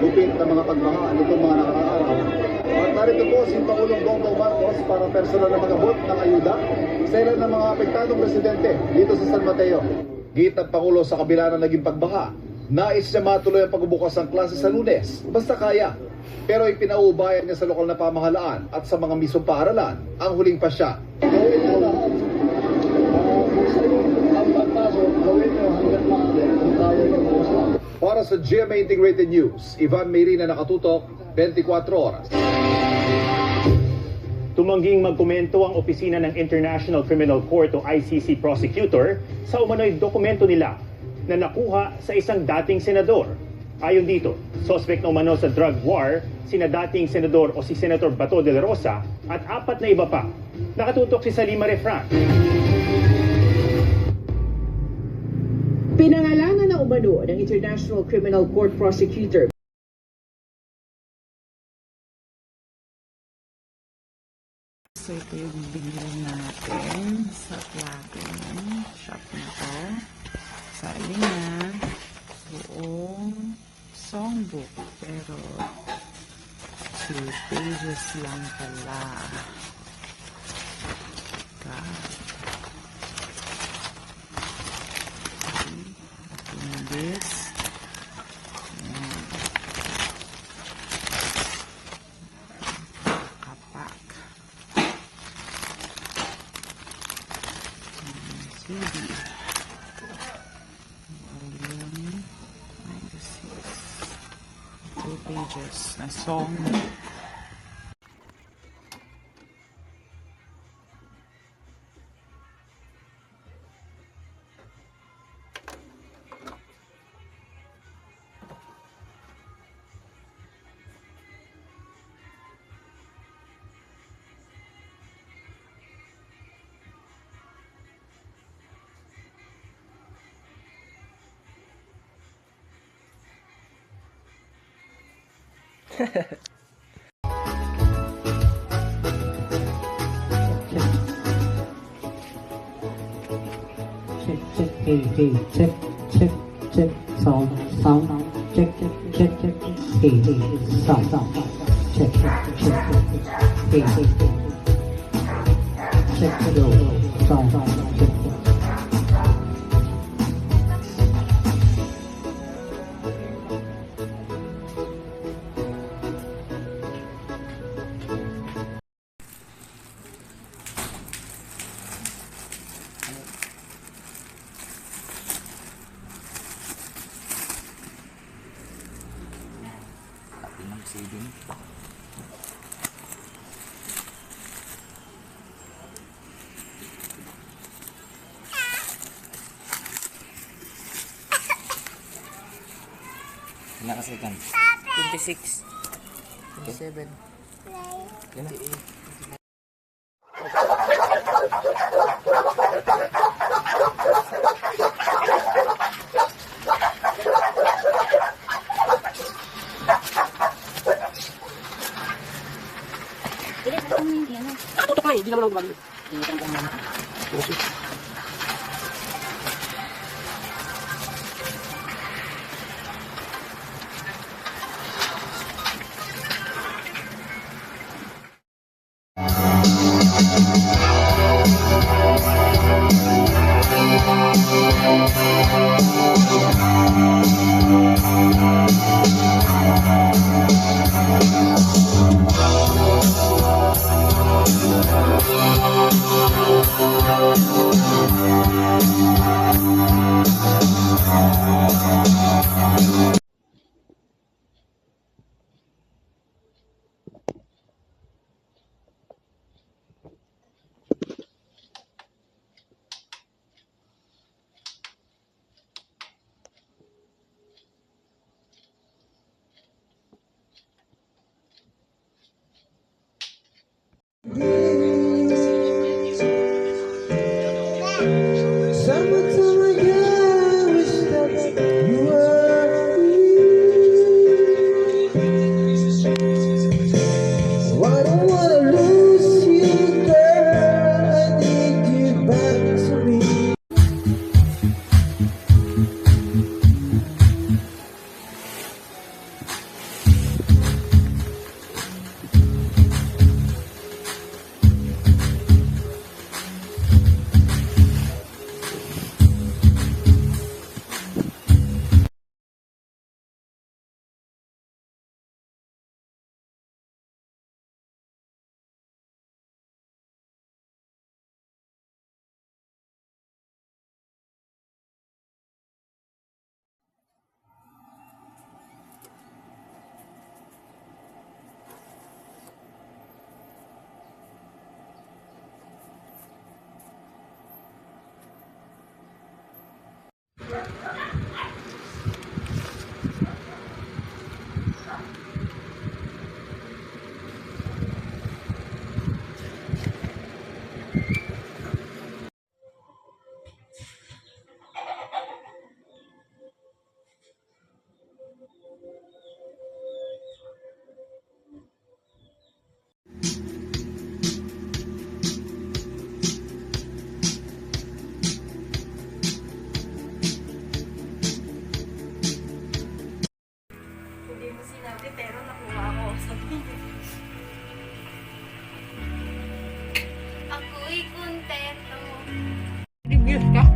mahigupit na mga pagbaha nitong mga nakaraang araw. At narito po si Pangulong Bongbong Marcos para personal na mag-abot ng ayuda sa ilan ng mga apektadong residente dito sa San Mateo. Git ng Pangulo sa kabila ng naging pagbaha, nais niya matuloy ang pagbubukas ng klase sa Lunes, basta kaya. Pero ipinauubayan niya sa lokal na pamahalaan at sa mga mismong paaralan ang huling pasya. Gawin niyo lahat. Ang pagpasok, gawin niyo hanggang maaari kung kaya niyo po. Para sa GMA Integrated News, Ivan Mayrina nakatutok, 24 oras. Tumangging magkomento ang opisina ng International Criminal Court o ICC prosecutor sa umano'y dokumento nila na nakuha sa isang dating senador. Ayon dito, suspect na umano sa drug war, sina dating senador o si Senator Bato de la Rosa at 4 na iba pa. Nakatutok si Salima Refran. Pinangalangan na umano ng International Criminal Court prosecutor So ito yung binili natin sa platinum shop na to. Sabi na buong songbook pero 2 pages lang pala. God. Open this. Kapak. CD. Volume 96. 2 pages na song. Check, check, sound, check, hey, sound, check, hey, check, hello, sound, check. Saving. Ilan ka second? 26. 27. Yan na. Tutok lang, hindi naman ako gumagano. Thank you. Yun ka.